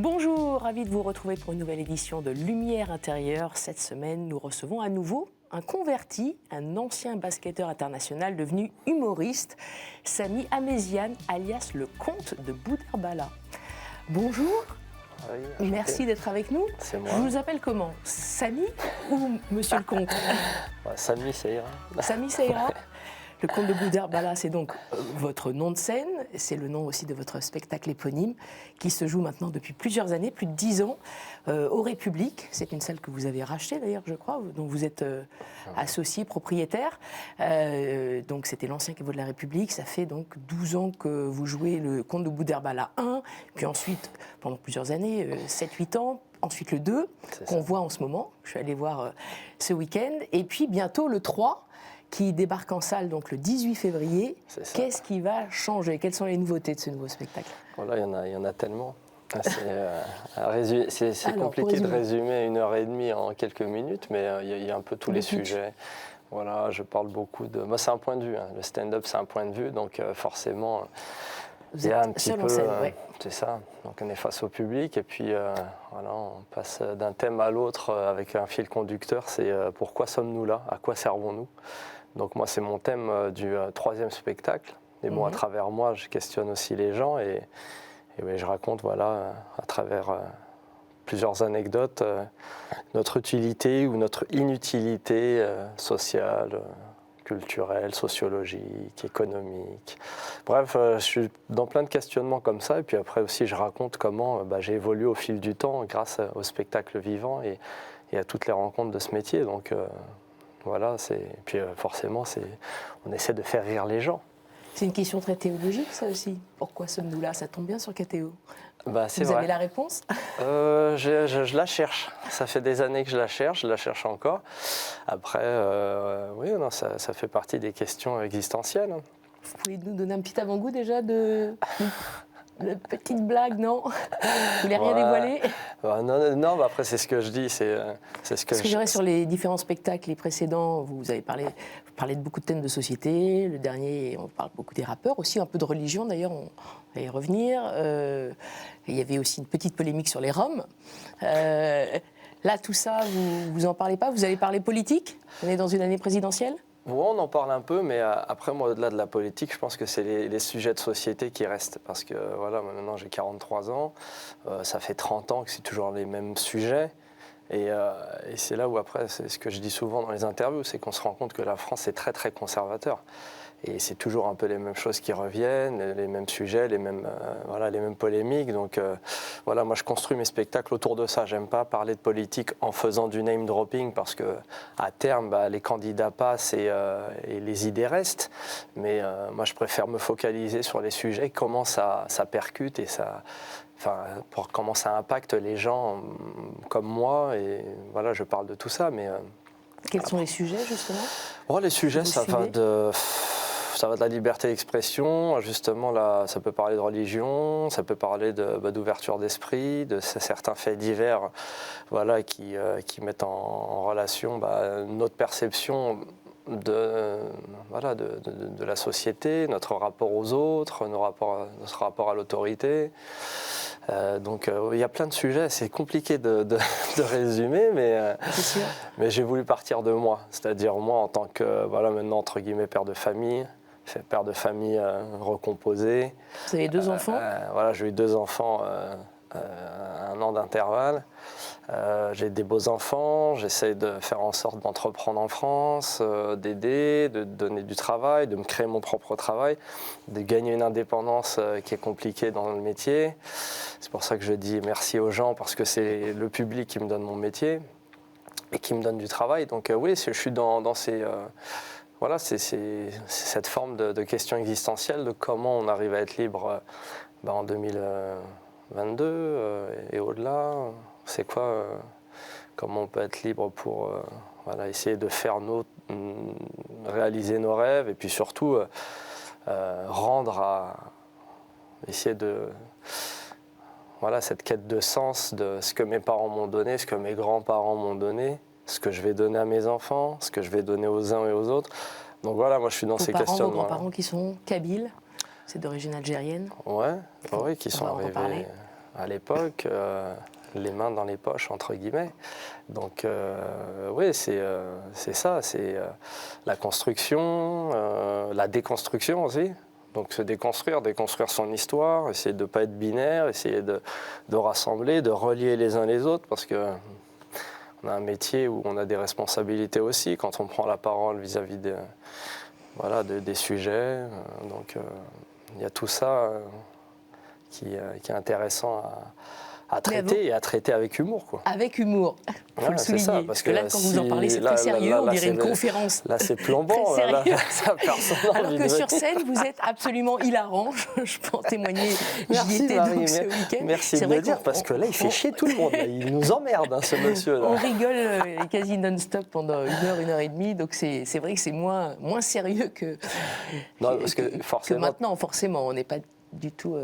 Bonjour, ravi de vous retrouver pour une nouvelle édition de Lumière intérieure. Cette semaine, nous recevons à nouveau un converti, un ancien basketteur international devenu humoriste, Samy Améziane, alias le comte de Boudherbala. Bonjour, oui, merci d'être avec nous. C'est moi. Je vous appelle comment? Samy ou monsieur le comte? Samy, ça ira. Samy, ça ira. Le comte de Boudherbala, c'est donc votre nom de scène, c'est le nom aussi de votre spectacle éponyme qui se joue maintenant depuis plusieurs années, plus de 10 ans, au République. C'est une salle que vous avez rachetée d'ailleurs, je crois, dont vous êtes associé, propriétaire. Donc c'était l'ancien caveau de la République. Ça fait donc 12 ans que vous jouez le comte de Boudherbala 1, puis ensuite, pendant plusieurs années, 7-8 ans, ensuite le 2, qu'on voit en ce moment. Je suis allée voir ce week-end. Et puis bientôt le 3, qui débarque en salle donc le 18 février. Qu'est-ce qui va changer? Quelles sont les nouveautés de ce nouveau spectacle? Voilà, il y en a tellement. C'est compliqué de résumer 1h30 en quelques minutes, mais il y a un peu tous les sujets. Voilà, je parle beaucoup de... Moi, c'est un point de vue. Le stand-up, c'est un point de vue, donc forcément... Vous êtes un petit peu, en scène, c'est ça. Donc on est face au public et puis voilà, on passe d'un thème à l'autre avec un fil conducteur. C'est pourquoi sommes-nous là? À quoi servons-nous? Donc moi, c'est mon thème du 3e spectacle. Et bon, à travers moi, je questionne aussi les gens et je raconte, voilà, à travers plusieurs anecdotes, notre utilité ou notre inutilité sociale, culturelle, sociologique, économique. Bref, je suis dans plein de questionnements comme ça. Et puis après aussi, je raconte comment j'ai évolué au fil du temps grâce au spectacle vivant et à toutes les rencontres de ce métier. Donc voilà, puis forcément, on essaie de faire rire les gens. C'est une question très théologique, ça aussi. Pourquoi sommes-nous là? Ça tombe bien sur KTO. Vous avez la réponse? Je la cherche. Ça fait des années que je la cherche encore. Après, oui, non, ça fait partie des questions existentielles. Vous pouvez nous donner un petit avant-goût déjà de petite blague, non? Vous voulez rien dévoiler? Non, après c'est ce que je dis, c'est ce que Parce que je dirais sur les différents spectacles, les précédents, vous avez parlé de beaucoup de thèmes de société. Le dernier, on parle beaucoup des rappeurs, aussi un peu de religion d'ailleurs, on va y revenir. Il y avait aussi une petite polémique sur les Roms. Là, tout ça, vous en parlez pas? Vous allez parler politique? On est dans une année présidentielle? Bon, on en parle un peu, mais après, moi, au-delà de la politique, je pense que c'est les sujets de société qui restent. Parce que, voilà, maintenant, j'ai 43 ans, ça fait 30 ans que c'est toujours les mêmes sujets. Et c'est là où, après, c'est ce que je dis souvent dans les interviews, c'est qu'on se rend compte que la France est très, très conservateur. Et c'est toujours un peu les mêmes choses qui reviennent, les mêmes sujets, les mêmes polémiques. Donc voilà, moi je construis mes spectacles autour de ça. J'aime pas parler de politique en faisant du name dropping parce que à terme, les candidats passent et les idées restent. Mais moi je préfère me focaliser sur les sujets, comment ça percute et comment ça impacte les gens comme moi. Et voilà, je parle de tout ça. Mais quels sont les sujets justement? Les sujets, ça va de la liberté d'expression, justement, là, ça peut parler de religion, ça peut parler d'ouverture d'esprit, de certains faits divers voilà, qui mettent en relation notre perception de la société, notre rapport aux autres, notre rapport à l'autorité. Donc il y a plein de sujets, c'est compliqué de résumer, mais j'ai voulu partir de moi, c'est-à-dire moi en tant que, maintenant, entre guillemets, père de famille recomposé. Vous avez 2 enfants? Voilà, j'ai eu 2 enfants, 1 an d'intervalle. J'ai des beaux enfants, j'essaie de faire en sorte d'entreprendre en France, d'aider, de donner du travail, de me créer mon propre travail, de gagner une indépendance qui est compliquée dans le métier. C'est pour ça que je dis merci aux gens, parce que c'est le public qui me donne mon métier et qui me donne du travail. Donc oui, je suis dans ces... Voilà, c'est cette forme de question existentielle de comment on arrive à être libre en 2022 et au-delà. C'est quoi, comment on peut être libre pour essayer de faire réaliser nos rêves et puis surtout essayer de... cette quête de sens de ce que mes parents m'ont donné, ce que mes grands-parents m'ont donné, ce que je vais donner à mes enfants, ce que je vais donner aux uns et aux autres. Donc voilà, moi je suis dans ces questionnements. Vos grands-parents qui sont kabyles, c'est d'origine algérienne. Oui, qui sont arrivés. à l'époque, les mains dans les poches, entre guillemets. Donc, oui, c'est ça, c'est la construction, la déconstruction aussi. Donc, se déconstruire son histoire, essayer de ne pas être binaire, essayer de rassembler, de relier les uns les autres, parce que on a un métier où on a des responsabilités aussi quand on prend la parole vis-à-vis des sujets. Donc, il y a tout ça qui est intéressant à traiter et à traiter avec humour, quoi. Avec humour, il faut le souligner. Ça, parce que là, quand vous en parlez, c'est très sérieux, on dirait une conférence. Là, c'est plombant. Là, alors que sur scène, vous êtes absolument hilarant. Je peux en témoigner. J'y étais donc ce week-end. Merci de me dire, parce que là, il fait chier tout le monde. Là. Il nous emmerde, ce monsieur. Là. On rigole quasi non-stop pendant 1 heure et demie. Donc, c'est vrai que c'est moins sérieux que maintenant, forcément. On n'est pas du tout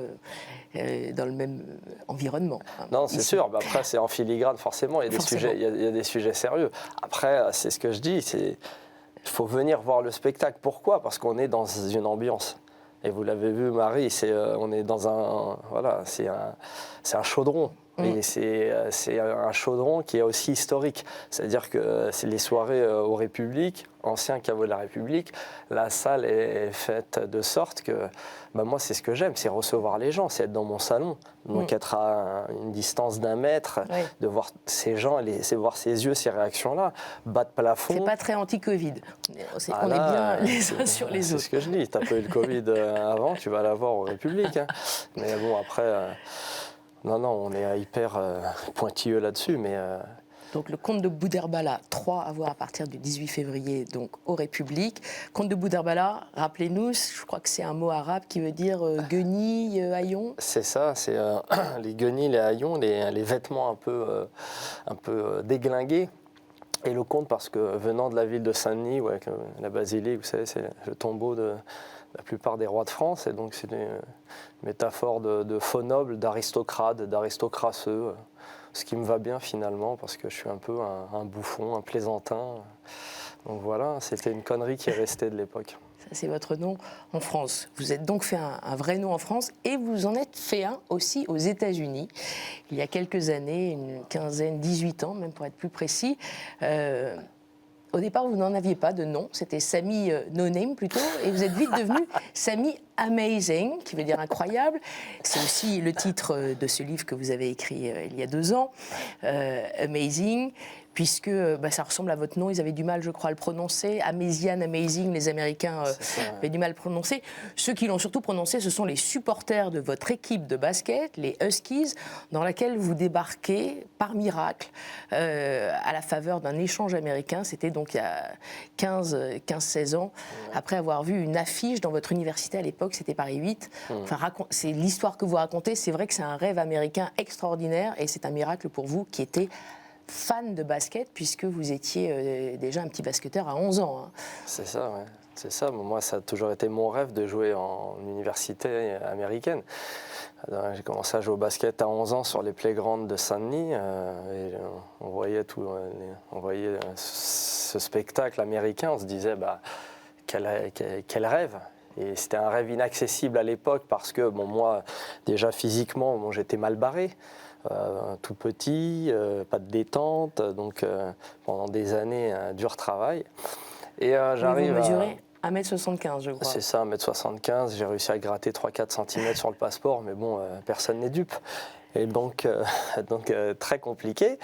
dans le même environnement. Non, c'est sûr. Après, c'est en filigrane, forcément. Il y a des sujets sérieux. Après, c'est ce que je dis, il faut venir voir le spectacle. Pourquoi ? Parce qu'on est dans une ambiance. Et vous l'avez vu, Marie, on est dans c'est un chaudron. Et c'est un chaudron qui est aussi historique. C'est-à-dire que c'est les soirées au République, ancien caveau de la République. La salle est faite de sorte que moi, c'est ce que j'aime, c'est recevoir les gens, c'est être dans mon salon. Donc être à une distance d'1 mètre, de voir ces gens, voir ces yeux, ces réactions-là, bas de plafond. C'est pas très anti-Covid. On est bien les uns sur les autres. C'est ce que je dis. Tu as pas eu le Covid avant, tu vas l'avoir au République. Hein. Mais bon, après... Non, on est hyper pointilleux là-dessus, mais... Donc le conte de Boudherbala, 3 à voir à partir du 18 février, donc au République. Conte de Boudherbala, rappelez-nous, je crois que c'est un mot arabe qui veut dire guenilles, haillons. C'est ça, c'est les guenilles, les haillons, les vêtements un peu déglingués. Et le conte, parce que venant de la ville de Saint-Denis, la basilique, vous savez, c'est le tombeau de la plupart des rois de France, et donc c'est une métaphore de faux nobles, d'aristocrates, d'aristocrasseux, ce qui me va bien finalement, parce que je suis un peu un bouffon, un plaisantin. Donc voilà, c'était une connerie qui est restée de l'époque. Ça, c'est votre nom en France. Vous êtes donc fait un vrai nom en France, et vous en êtes fait un aussi aux États-Unis, il y a quelques années, une quinzaine, 18 ans même pour être plus précis. Au départ, vous n'en aviez pas de nom, c'était Sammy No Name plutôt, et vous êtes vite devenu Sammy Amazing, qui veut dire incroyable. C'est aussi le titre de ce livre que vous avez écrit il y a 2 ans, Amazing, puisque ça ressemble à votre nom, ils avaient du mal, je crois, à le prononcer. Amazing, les Américains avaient du mal à le prononcer. Ceux qui l'ont surtout prononcé, ce sont les supporters de votre équipe de basket, les Huskies, dans laquelle vous débarquez par miracle à la faveur d'un échange américain. C'était donc il y a 15-16 ans, après avoir vu une affiche dans votre université à l'époque, c'était Paris 8. Enfin, c'est l'histoire que vous racontez, c'est vrai que c'est un rêve américain extraordinaire, et c'est un miracle pour vous qui était fan de basket, puisque vous étiez déjà un petit basketteur à 11 ans. Hein. C'est ça, ouais. C'est ça. Moi, ça a toujours été mon rêve de jouer en université américaine. J'ai commencé à jouer au basket à 11 ans sur les playgrounds de Saint-Denis. Et on voyait ce spectacle américain. On se disait, quel rêve. Et c'était un rêve inaccessible à l'époque parce que, moi, déjà physiquement, j'étais mal barré. Tout petit, pas de détente, donc pendant des années, un dur travail. Et j'arrive vous mesurez 1m75, je crois. C'est ça, 1m75. J'ai réussi à gratter 3-4 cm sur le passeport, mais bon, personne n'est dupe. Et donc très compliqué.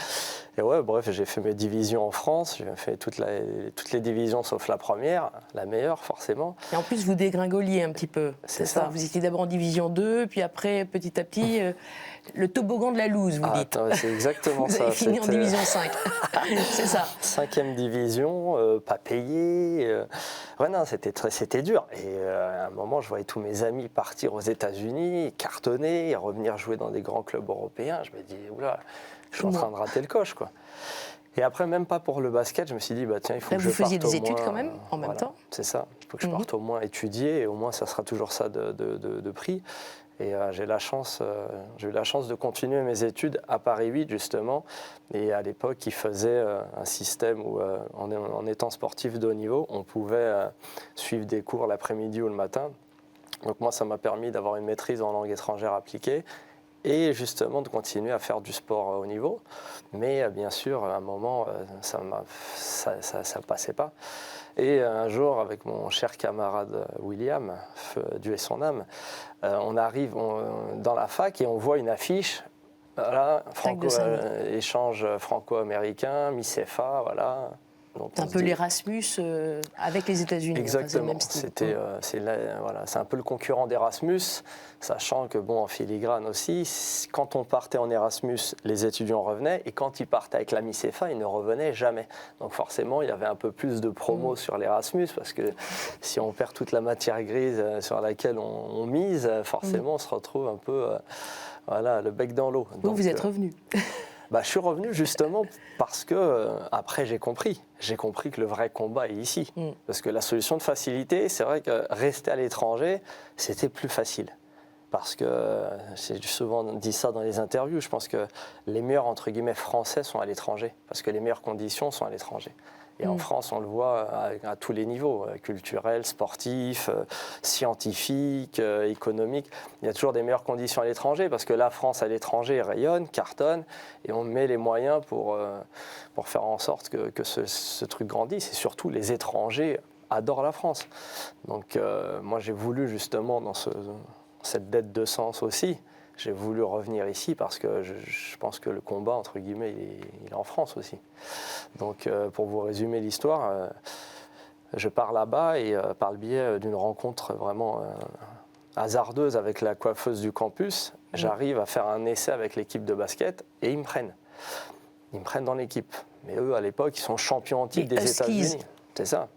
Et bref, j'ai fait mes divisions en France. J'ai fait toutes les divisions sauf la première, la meilleure forcément. Et en plus, vous dégringoliez un petit peu. C'est ça. Vous étiez d'abord en division 2, puis après, petit à petit, le toboggan de la loose, vous dites. C'est exactement ça. Vous avez fini en division 5. C'est ça. 5e division, pas payé. Non, c'était dur. Et à un moment, je voyais tous mes amis partir aux États-Unis, cartonner, et revenir jouer dans des grands clubs européens. Je me dis, oula, je suis en train de rater le coche, quoi. Et après, même pas pour le basket, je me suis dit, tiens, il faut que je parte au moins... Vous faisiez des études quand même, en même temps. C'est ça, il faut que je parte au moins étudier, et au moins ça sera toujours ça de prix. Et j'ai eu la chance de continuer mes études à Paris 8, justement. Et à l'époque, ils faisaient un système où, en étant sportif de haut niveau, on pouvait suivre des cours l'après-midi ou le matin. Donc moi, ça m'a permis d'avoir une maîtrise en langue étrangère appliquée et justement de continuer à faire du sport au haut niveau. Mais bien sûr, à un moment, ça ne passait pas. Et un jour, avec mon cher camarade William, Dieu ait son âme, on arrive dans la fac et on voit une affiche, voilà, échange franco-américain, MICEFA, voilà. C'est un peu l'Erasmus avec les États-Unis. Exactement. C'est un peu le concurrent d'Erasmus, sachant que en filigrane aussi, quand on partait en Erasmus, les étudiants revenaient, et quand ils partaient avec la MICEFA, ils ne revenaient jamais. Donc forcément, il y avait un peu plus de promo sur l'Erasmus, parce que si on perd toute la matière grise sur laquelle on mise, forcément, on se retrouve un peu, le bec dans l'eau. Vous êtes revenu. Je suis revenu justement parce que, après, j'ai compris que le vrai combat est ici. Parce que la solution de facilité, c'est vrai que rester à l'étranger, c'était plus facile. Parce que, j'ai souvent dit ça dans les interviews, je pense que les meilleurs, entre guillemets, Français sont à l'étranger. Parce que les meilleures conditions sont à l'étranger. Et en France, on le voit à tous les niveaux, culturel, sportif, scientifique, économique. Il y a toujours des meilleures conditions à l'étranger parce que la France à l'étranger rayonne, cartonne, et on met les moyens pour faire en sorte que ce truc grandisse. Et surtout, les étrangers adorent la France. Donc moi, j'ai voulu justement, dans cette dette de sens aussi, j'ai voulu revenir ici parce que je pense que le combat, entre guillemets, il est en France aussi. Donc, pour vous résumer l'histoire, je pars là-bas et par le biais d'une rencontre vraiment hasardeuse avec la coiffeuse du campus, j'arrive à faire un essai avec l'équipe de basket et ils me prennent. Ils me prennent dans l'équipe. Mais eux, à l'époque, ils sont champions en titre des États-Unis. C'est ça.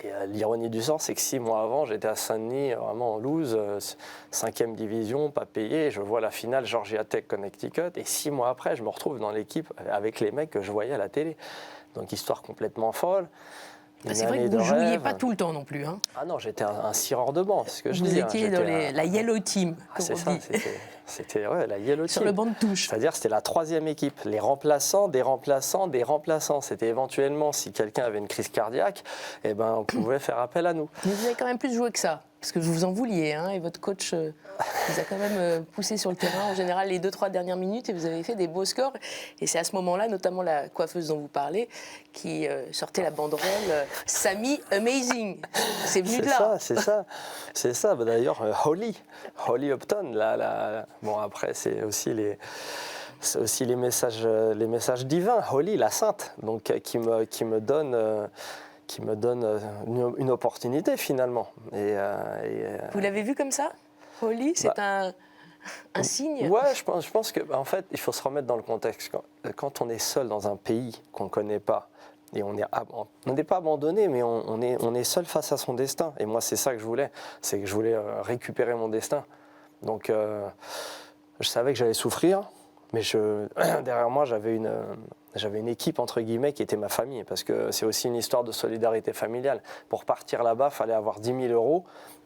Et l'ironie du sort, c'est que 6 mois avant, j'étais à Saint-Denis, vraiment en loose, 5e division, pas payé. Je vois la finale Georgia Tech Connecticut. Et 6 mois après, je me retrouve dans l'équipe avec les mecs que je voyais à la télé. Donc, histoire complètement folle. C'est vrai que vous ne jouiez pas tout le temps non plus. Hein. Ah non, j'étais un cireur de banc, c'est ce que je dis. Vous étiez dans la Yellow Team, comme c'est on ça, dit. C'était la Yellow Team. Sur le banc de touche. C'est-à-dire c'était la 3e équipe. Les remplaçants, des remplaçants, des remplaçants. C'était éventuellement, si quelqu'un avait une crise cardiaque, on pouvait faire appel à nous. Mais vous avez quand même plus joué que ça. Parce que vous en vouliez, hein, et votre coach vous a quand même poussé sur le terrain, en général, les 2-3 dernières minutes, et vous avez fait des beaux scores. Et c'est à ce moment-là, notamment la coiffeuse dont vous parlez, qui sortait la banderole « Samy Amazing ». C'est venu de là. C'est ça. D'ailleurs, Holly Upton, après, c'est aussi les messages divins. Holly, la sainte, donc, qui me donne une opportunité finalement. Vous l'avez vu comme ça, Holly? C'est un signe? Ouais, je pense que en fait, il faut se remettre dans le contexte. Quand on est seul dans un pays qu'on ne connaît pas, et on n'est pas abandonné, mais on est seul face à son destin. Et moi, c'est ça que je voulais. C'est que je voulais récupérer mon destin. Donc, je savais que j'allais souffrir, mais derrière moi, j'avais une équipe, entre guillemets, qui était ma famille, parce que c'est aussi une histoire de solidarité familiale. Pour partir là-bas, il fallait avoir 10 000 euros,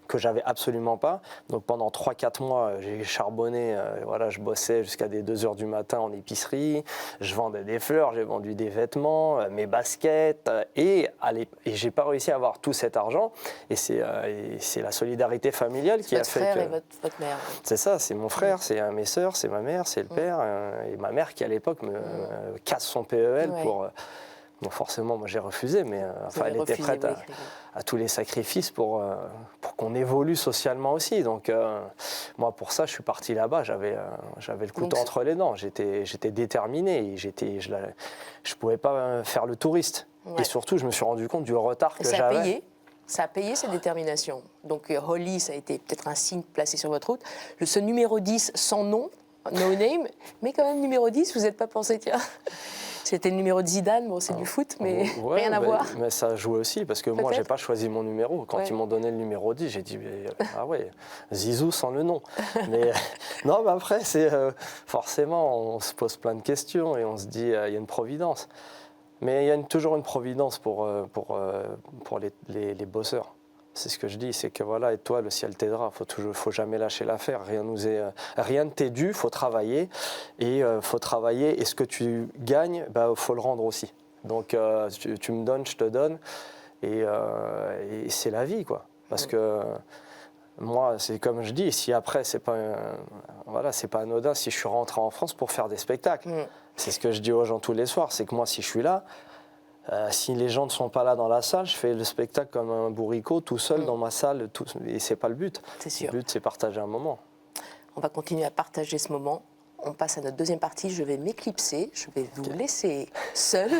que j'avais absolument pas. Donc pendant 3-4 mois, j'ai charbonné, je bossais jusqu'à des 2 heures du matin en épicerie, je vendais des fleurs, j'ai vendu des vêtements, mes baskets, et j'ai pas réussi à avoir tout cet argent. Et c'est la solidarité familiale qui a fait que... Votre frère et votre mère. C'est ça, c'est mon frère, c'est mes sœurs, c'est ma mère, c'est le père, et ma mère qui à l'époque me casse son PEL pour... Bon, forcément, moi j'ai refusé, mais elle était prête à tous les sacrifices pour qu'on évolue socialement aussi. Donc, moi, pour ça, je suis parti là-bas. J'avais le couteau entre les dents. J'étais déterminé. Je ne pouvais pas faire le touriste. Ouais. Et surtout, je me suis rendu compte du retard que j'avais. Ça a payé cette détermination. Donc, Holly, ça a été peut-être un signe placé sur votre route. Ce numéro 10 sans nom, no name, mais quand même numéro 10, vous n'êtes pas pensé, tiens. C'était le numéro de Zidane, bon c'est du foot, mais rien à voir. Mais ça a joué aussi, parce que moi, je n'ai pas choisi mon numéro. Quand ils m'ont donné le numéro 10, j'ai dit, ah ouais, Zizou sans le nom. Mais non, mais après, forcément, on se pose plein de questions et on se dit, il y a une providence. Mais il y a toujours une providence pour les bosseurs. C'est ce que je dis, c'est que voilà, et toi, le ciel t'aidera. Faut jamais lâcher l'affaire. Rien ne t'est dû. Faut travailler et Et ce que tu gagnes, faut le rendre aussi. Donc tu me donnes, je te donne, et c'est la vie, quoi. Parce que moi, c'est comme je dis, si après, c'est pas anodin si je suis rentré en France pour faire des spectacles. C'est ce que je dis aux gens tous les soirs, c'est que moi, si je suis là, si les gens ne sont pas là dans la salle, je fais le spectacle comme un bourricot, tout seul dans ma salle, et c'est pas le but. C'est sûr. Le but, c'est partager un moment. On va continuer à partager ce moment. On passe à notre deuxième partie. Je vais m'éclipser. Je vais vous laisser seul,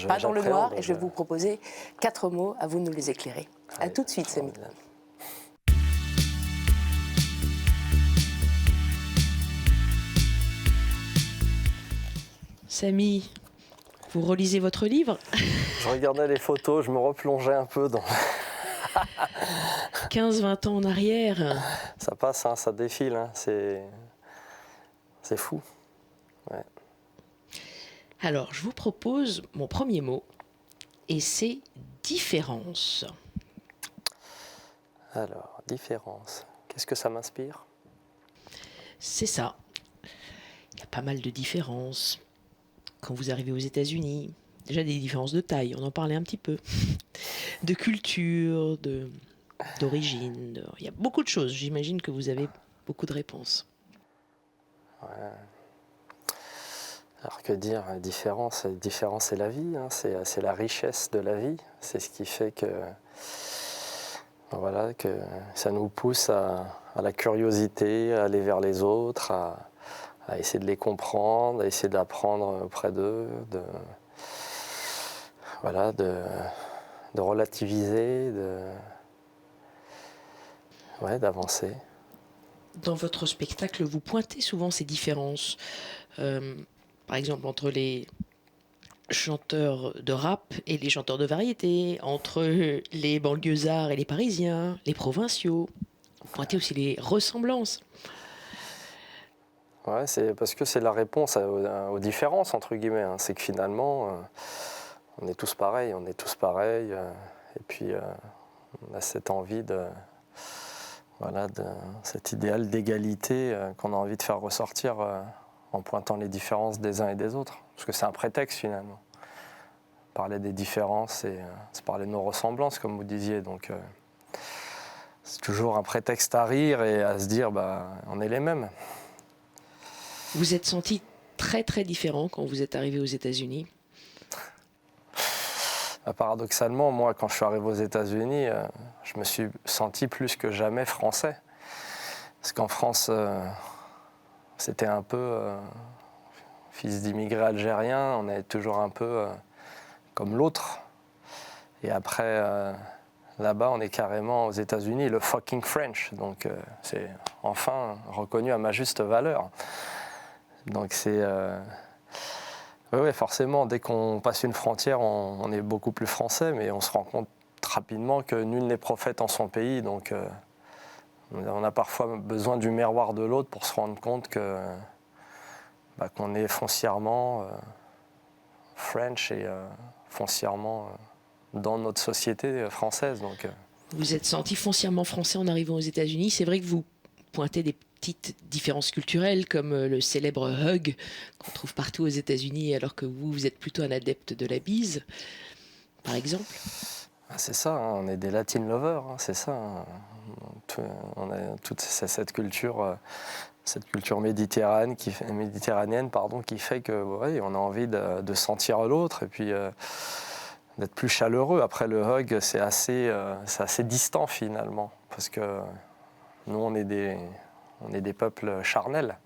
pas dans le noir. Et je vais vous proposer 4 mots. À vous de nous les éclairer. À tout de suite, Samy. Samy, vous relisez votre livre? Je regardais les photos, je me replongeais un peu dans... 15-20 ans en arrière. Ça passe, hein, ça défile, hein, c'est fou. Ouais. Alors, je vous propose mon premier mot, et c'est différence. Alors, différence. Qu'est-ce que ça m'inspire? C'est ça. Il y a pas mal de différences. Quand vous arrivez aux États-Unis, déjà des différences de taille, on en parlait un petit peu, de culture, d'origine, il y a beaucoup de choses. J'imagine que vous avez beaucoup de réponses. Ouais. Alors que dire, différence, c'est la vie, hein, c'est la richesse de la vie, c'est ce qui fait que, voilà, que ça nous pousse à la curiosité, à aller vers les autres, à essayer de les comprendre, à essayer d'apprendre auprès d'eux, de relativiser, d'avancer. Dans votre spectacle, vous pointez souvent ces différences, par exemple entre les chanteurs de rap et les chanteurs de variété, entre les banlieusards et les parisiens, les provinciaux. Vous pointez aussi les ressemblances. Ouais, c'est parce que c'est la réponse aux différences, entre guillemets. Hein. C'est que finalement, on est tous pareils, et puis on a cette envie de cet idéal d'égalité qu'on a envie de faire ressortir en pointant les différences des uns et des autres. Parce que c'est un prétexte finalement. Parler des différences, c'est parler de nos ressemblances, comme vous disiez. Donc c'est toujours un prétexte à rire et à se dire, on est les mêmes. Vous êtes senti très très différent quand vous êtes arrivé aux États-Unis? Paradoxalement, moi, quand je suis arrivé aux États-Unis, je me suis senti plus que jamais français. Parce qu'en France, c'était un peu fils d'immigrés algériens, on est toujours un peu comme l'autre. Et après, là-bas, on est carrément aux États-Unis, le fucking French. Donc, c'est enfin reconnu à ma juste valeur. Donc, c'est... Oui, forcément, dès qu'on passe une frontière, on est beaucoup plus français, mais on se rend compte rapidement que nul n'est prophète en son pays. Donc, on a parfois besoin du miroir de l'autre pour se rendre compte qu'on est foncièrement French et foncièrement dans notre société française. Donc, Vous êtes senti foncièrement français en arrivant aux États-Unis. C'est vrai que vous pointez des petites différences culturelles comme le célèbre hug qu'on trouve partout aux États-Unis alors que vous êtes plutôt un adepte de la bise, par exemple. C'est ça, hein, on est des Latin lovers, hein, c'est ça. Hein. On a toute cette culture méditerranéenne qui fait que on a envie de sentir l'autre et puis d'être plus chaleureux. Après le hug, c'est assez distant finalement parce que nous on est des peuples charnels.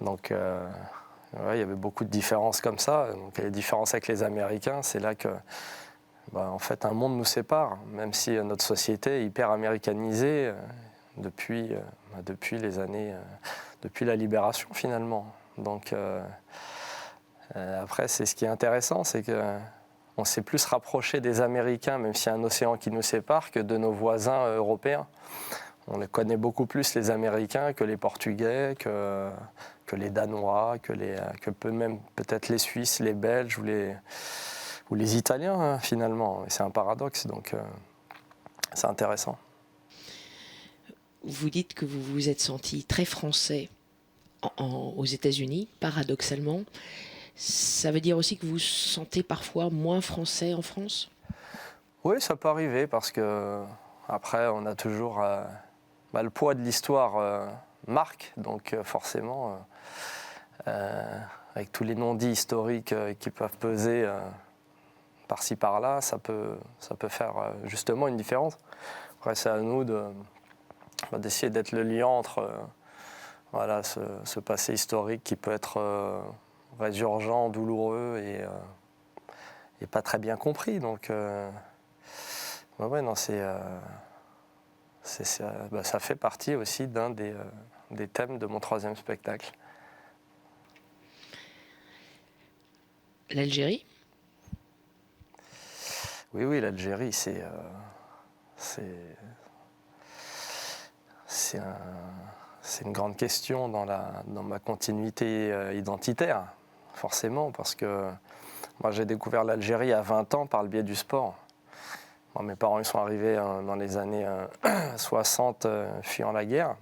Donc il y avait beaucoup de différences comme ça. Donc les différences avec les Américains, c'est là que en fait, un monde nous sépare, même si notre société est hyper américanisée depuis les années, depuis la libération finalement. Donc après, c'est ce qui est intéressant, c'est qu'on s'est plus rapproché des Américains, même s'il y a un océan qui nous sépare, que de nos voisins européens. On les connaît beaucoup plus les Américains que les Portugais, que les Danois, que même peut-être les Suisses, les Belges ou les Italiens, hein, finalement. Et c'est un paradoxe, donc c'est intéressant. Vous dites que vous vous êtes senti très français aux États-Unis, paradoxalement. Ça veut dire aussi que vous vous sentez parfois moins français en France? Oui, ça peut arriver, parce que après, on a toujours le poids de l'histoire marque, donc forcément, avec tous les non-dits historiques qui peuvent peser par-ci par-là, ça peut faire justement une différence. Après, c'est à nous d'essayer d'être le lien entre ce passé historique qui peut être résurgent, douloureux et pas très bien compris. Donc, ça fait partie aussi d'un des thèmes de mon 3e spectacle. L'Algérie? Oui, l'Algérie, c'est une grande question dans ma continuité identitaire, forcément, parce que moi j'ai découvert l'Algérie à 20 ans par le biais du sport. Moi, mes parents ils sont arrivés dans les années 60, fuyant la guerre.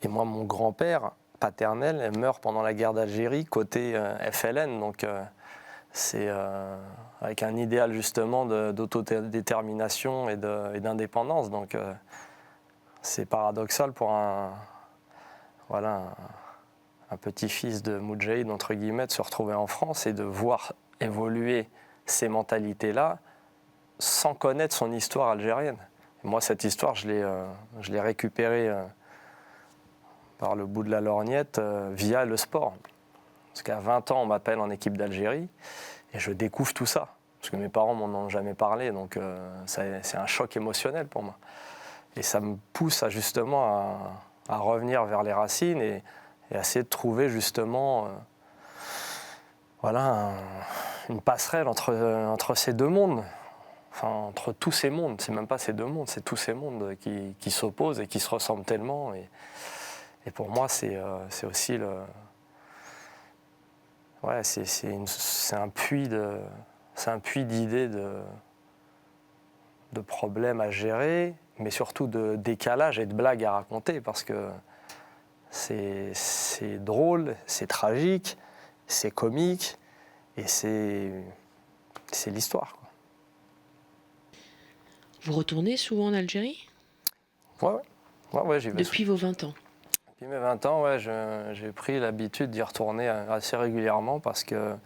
Et moi, mon grand-père paternel meurt pendant la guerre d'Algérie, côté FLN. Donc, c'est avec un idéal justement d'autodétermination et d'indépendance. Donc, c'est paradoxal pour un petit-fils de Moudjahid, entre guillemets, de se retrouver en France et de voir évoluer ces mentalités-là sans connaître son histoire algérienne. Et moi, cette histoire, je l'ai récupérée par le bout de la lorgnette via le sport. Parce qu'à 20 ans, on m'appelle en équipe d'Algérie et je découvre tout ça. Parce que mes parents m'en ont jamais parlé, donc c'est un choc émotionnel pour moi. Et ça me pousse justement à revenir vers les racines et essayer de trouver justement une passerelle entre ces deux mondes. Enfin, entre tous ces mondes. C'est même pas ces deux mondes, c'est tous ces mondes qui s'opposent et qui se ressemblent tellement. Et pour moi, c'est aussi c'est un puits d'idées, de problèmes à gérer, mais surtout de décalage et de blagues à raconter, parce que c'est drôle, c'est tragique, c'est comique, et c'est l'histoire. Vous retournez souvent en Algérie? Ouais, j'y vais. Depuis vos 20 ans? Depuis mes 20 ans, ouais, j'ai pris l'habitude d'y retourner assez régulièrement parce que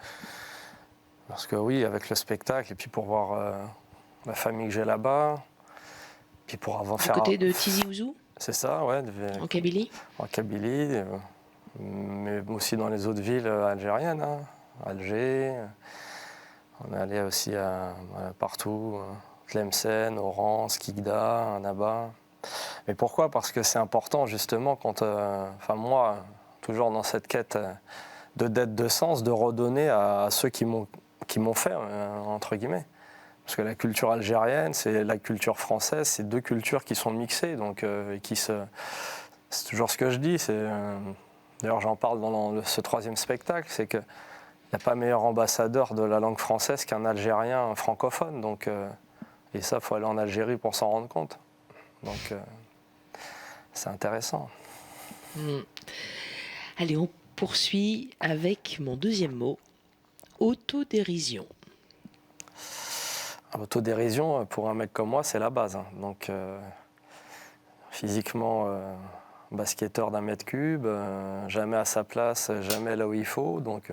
oui, avec le spectacle, et puis pour voir la famille que j'ai là-bas, puis pour avoir Du côté de Tizi Ouzou? C'est ça, ouais. En Kabylie? En Kabylie, mais aussi dans les autres villes algériennes, hein. Alger, on est allé aussi partout, Tlemcen, Oran, Skikda, Annaba. Mais pourquoi? Parce que c'est important justement quand, moi, toujours dans cette quête de sens, de redonner à ceux qui m'ont fait, entre guillemets. Parce que la culture algérienne, c'est la culture française, c'est deux cultures qui sont mixées, donc c'est toujours ce que je dis. D'ailleurs, j'en parle dans ce 3e spectacle, c'est que il n'y a pas meilleur ambassadeur de la langue française qu'un Algérien francophone. Donc, et ça, il faut aller en Algérie pour s'en rendre compte. Donc, c'est intéressant. Allez, on poursuit avec mon 2e mot, autodérision. L'autodérision, pour un mec comme moi, c'est la base. Hein. Donc, physiquement, basketteur d'1 mètre cube, jamais à sa place, jamais là où il faut. Donc,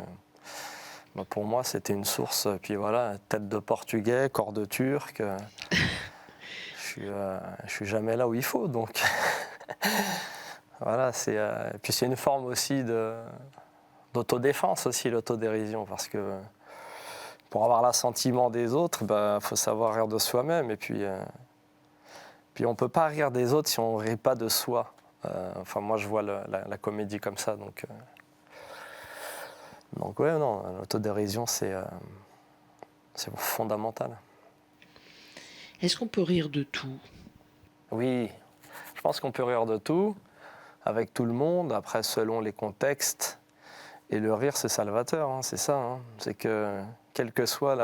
pour moi, c'était une source. Puis voilà, tête de portugais, corps de turc. Je suis jamais là où il faut. Donc, voilà. Puis c'est une forme aussi d'autodéfense aussi, l'autodérision, parce que pour avoir l'assentiment des autres, faut savoir rire de soi-même. Et puis on ne peut pas rire des autres si on ne rit pas de soi. Moi, je vois la comédie comme ça. Donc ouais, non, l'autodérision, c'est fondamental. Est-ce qu'on peut rire de tout? Oui, je pense qu'on peut rire de tout, avec tout le monde, après selon les contextes. Et le rire, c'est salvateur, hein, c'est ça. Hein. C'est que quel que soit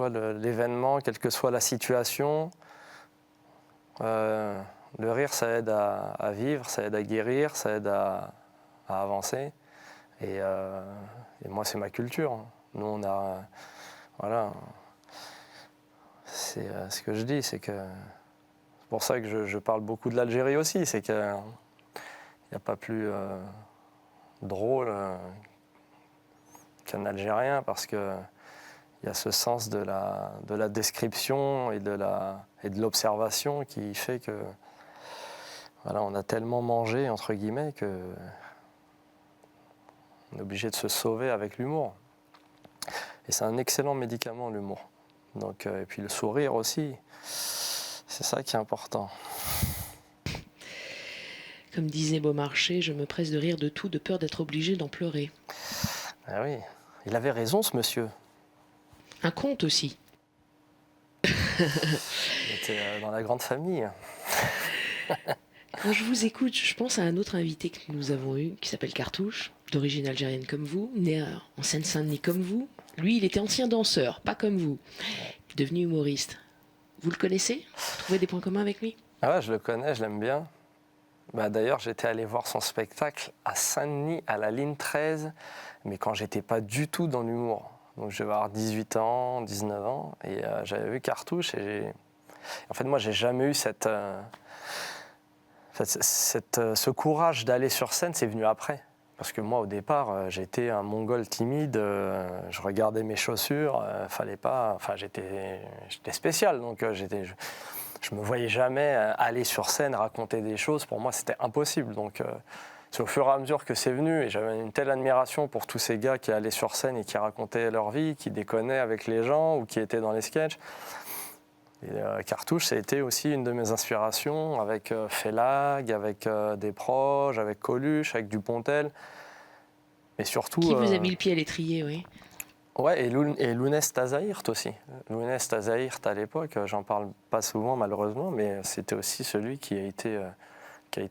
l'événement, quelle que soit la situation, le rire, ça aide à vivre, ça aide à guérir, ça aide à avancer. Et moi, c'est ma culture. Nous, on a... Voilà. c'est ce que je dis, c'est que c'est pour ça que je parle beaucoup de l'Algérie aussi, c'est qu'il n'y a pas plus drôle qu'un Algérien, parce que il y a ce sens de la description et de l'observation qui fait que voilà, on a tellement mangé entre guillemets que on est obligé de se sauver avec l'humour. Et c'est un excellent médicament, l'humour. Donc, et puis le sourire aussi, c'est ça qui est important. Comme disait Beaumarchais, je me presse de rire de tout, de peur d'être obligé d'en pleurer. Ah oui, il avait raison ce monsieur. Un conte aussi. Il était dans la grande famille. Quand je vous écoute, je pense à un autre invité que nous avons eu, qui s'appelle Cartouche, d'origine algérienne comme vous, né en Seine-Saint-Denis comme vous. Lui, il était ancien danseur, pas comme vous, devenu humoriste. Vous le connaissez? Vous trouvez des points communs avec lui? Ah ouais, je le connais, je l'aime bien. Bah, d'ailleurs, j'étais allé voir son spectacle à Saint-Denis, à la ligne 13, mais quand j'étais pas du tout dans l'humour. Donc je devais avoir 18 ans, 19 ans, et j'avais vu Cartouche, et en fait, moi, j'ai jamais eu ce courage d'aller sur scène, c'est venu après. Parce que moi, au départ, j'étais un Mongol timide, je regardais mes chaussures, fallait pas... Enfin, j'étais spécial, donc je me voyais jamais aller sur scène, raconter des choses. Pour moi, c'était impossible. Donc, c'est au fur et à mesure que c'est venu, et j'avais une telle admiration pour tous ces gars qui allaient sur scène et qui racontaient leur vie, qui déconnaient avec les gens ou qui étaient dans les sketchs. Et Cartouche, ça a été aussi une de mes inspirations, avec Félag, avec Desproges, avec Coluche, avec Dupontel. Et surtout... Qui vous a mis le pied à l'étrier, oui. Ouais, et Lounès Tazahirt aussi. Lounès Tazahirt, à l'époque, j'en parle pas souvent malheureusement, mais c'était aussi celui qui a été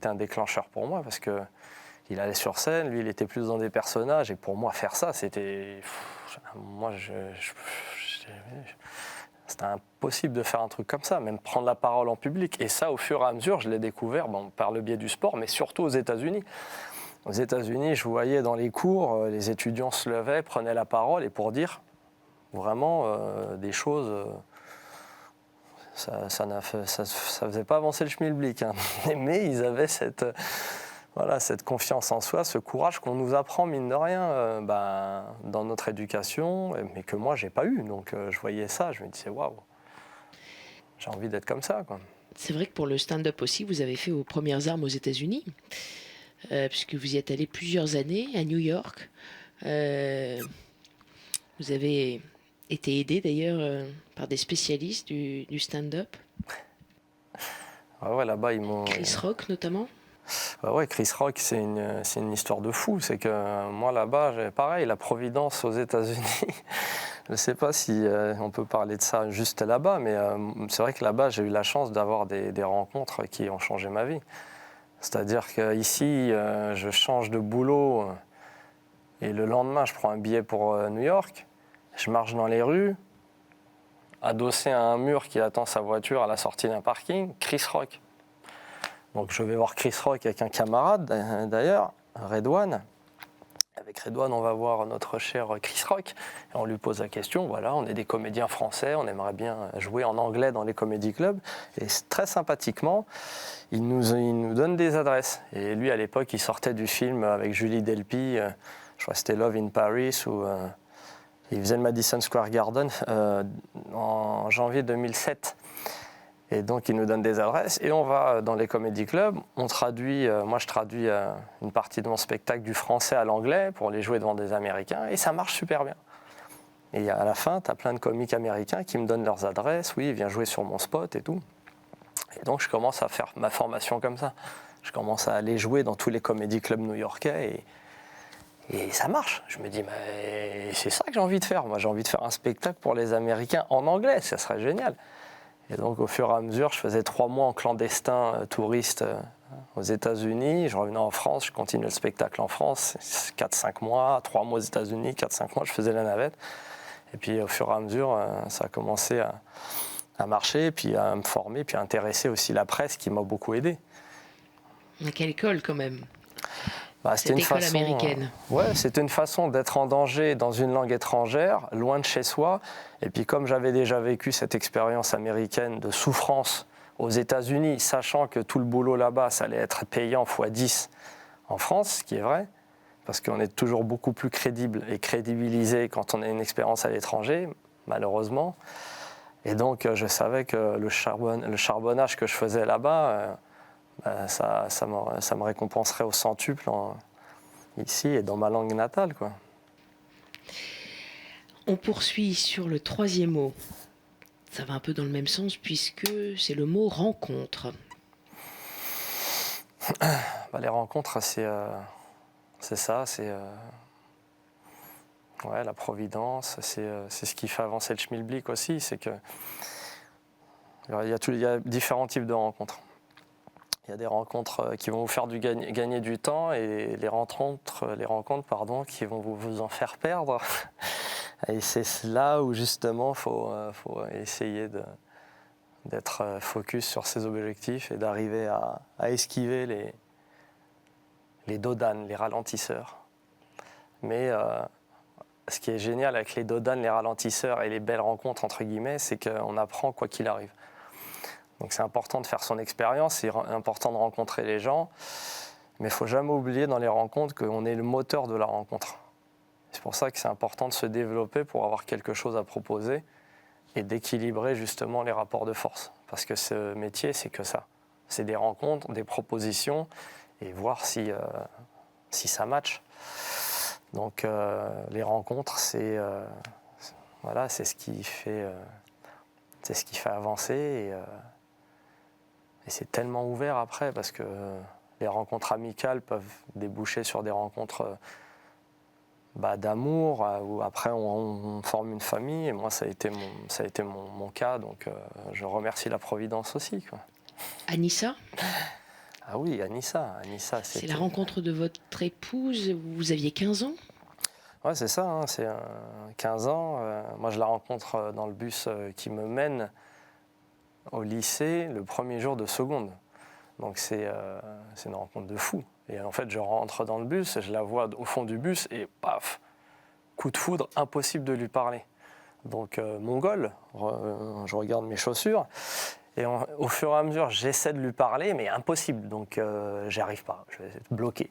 un déclencheur pour moi, parce qu'il allait sur scène, lui il était plus dans des personnages, et pour moi faire ça, c'était... Moi, c'était impossible de faire un truc comme ça, même prendre la parole en public. Et ça, au fur et à mesure, je l'ai découvert par le biais du sport, mais surtout aux États-Unis. Aux États-Unis, je voyais dans les cours, les étudiants se levaient, prenaient la parole, et pour dire vraiment des choses, ça faisait pas avancer le schmilblick, hein. Mais ils avaient cette confiance en soi, ce courage qu'on nous apprend, mine de rien, dans notre éducation, mais que moi, j'ai pas eu. Donc, je voyais ça, je me disais, waouh, j'ai envie d'être comme ça, quoi. C'est vrai que pour le stand-up aussi, vous avez fait vos premières armes aux États-Unis, puisque vous y êtes allé plusieurs années à New York. Vous avez été aidé d'ailleurs par des spécialistes du stand-up. Ouais, là-bas, ils m'ont... Chris Rock notamment. Ouais, Chris Rock, c'est une histoire de fou. C'est que moi, là-bas, pareil, la Providence aux États-Unis. Je ne sais pas si on peut parler de ça juste là-bas, mais c'est vrai que là-bas, j'ai eu la chance d'avoir des rencontres qui ont changé ma vie. C'est-à-dire qu'ici, je change de boulot et le lendemain, je prends un billet pour New York. Je marche dans les rues, adossé à un mur qui attend sa voiture à la sortie d'un parking, Chris Rock. Donc je vais voir Chris Rock avec un camarade d'ailleurs, Redouane. Avec Redouane, on va voir notre cher Chris Rock. Et on lui pose la question, voilà, on est des comédiens français, on aimerait bien jouer en anglais dans les comédie clubs. Et très sympathiquement, il nous donne des adresses. Et lui, à l'époque, il sortait du film avec Julie Delpy, je crois que c'était Love in Paris, où il faisait le Madison Square Garden en janvier 2007. Et donc, il nous donne des adresses et on va dans les comédie clubs. On traduit, moi je traduis une partie de mon spectacle du français à l'anglais pour les jouer devant des Américains et ça marche super bien. Et à la fin, tu as plein de comiques américains qui me donnent leurs adresses. Oui, viens jouer sur mon spot et tout. Et donc, je commence à faire ma formation comme ça. Je commence à aller jouer dans tous les comédie clubs new-yorkais et ça marche. Je me dis, mais c'est ça que j'ai envie de faire. Moi, j'ai envie de faire un spectacle pour les Américains en anglais. Ça serait génial. Et donc, au fur et à mesure, je faisais 3 mois en clandestin touriste aux États-Unis. Je revenais en France, je continuais le spectacle en France. 4-5 mois, 3 mois aux États-Unis, 4-5 mois, je faisais la navette. Et puis, au fur et à mesure, ça a commencé à marcher, puis à me former, puis à intéresser aussi la presse qui m'a beaucoup aidé. À quelle école, quand même? C'était Cette école américaine. Ouais, c'était une façon d'être en danger dans une langue étrangère, loin de chez soi. Et puis comme j'avais déjà vécu cette expérience américaine de souffrance aux États-Unis, sachant que tout le boulot là-bas, ça allait être payant x10 en France, ce qui est vrai, parce qu'on est toujours beaucoup plus crédible et crédibilisé quand on a une expérience à l'étranger, malheureusement. Et donc je savais que le charbonnage que je faisais là-bas, ça me récompenserait au centuple ici et dans ma langue natale, quoi. On poursuit sur le troisième mot. Ça va un peu dans le même sens puisque c'est le mot rencontre. Les rencontres, c'est ça, c'est la providence, c'est ce qui fait avancer le schmilblick aussi, c'est que il y a différents types de rencontres. Il y a des rencontres qui vont vous faire gagner du temps et les rencontres qui vont vous en faire perdre. Et c'est là où justement il faut essayer d'être focus sur ses objectifs et d'arriver à esquiver les dodanes, les ralentisseurs. Mais ce qui est génial avec les dodanes, les ralentisseurs et les belles rencontres, entre guillemets, c'est qu'on apprend quoi qu'il arrive. Donc c'est important de faire son expérience, c'est important de rencontrer les gens, mais il ne faut jamais oublier dans les rencontres qu'on est le moteur de la rencontre. C'est pour ça que c'est important de se développer pour avoir quelque chose à proposer et d'équilibrer justement les rapports de force. Parce que ce métier, c'est que ça. C'est des rencontres, des propositions et voir si ça match. Donc les rencontres, c'est ce qui fait avancer et c'est tellement ouvert après parce que les rencontres amicales peuvent déboucher sur des rencontres d'amour où après on forme une famille et moi ça a été mon cas, donc je remercie la Providence aussi, quoi. Anissa ? Ah oui, Anissa, c'est la rencontre de votre épouse, vous aviez 15 ans ? Ouais, c'est ça, hein, c'est 15 ans. Moi je la rencontre dans le bus qui me mène au lycée le premier jour de seconde. Donc c'est une rencontre de fou. Et en fait, je rentre dans le bus, je la vois au fond du bus et paf, coup de foudre, impossible de lui parler. Donc mongol, je regarde mes chaussures et au fur et à mesure, j'essaie de lui parler, mais impossible. Donc j'y arrive pas, je vais être bloqué.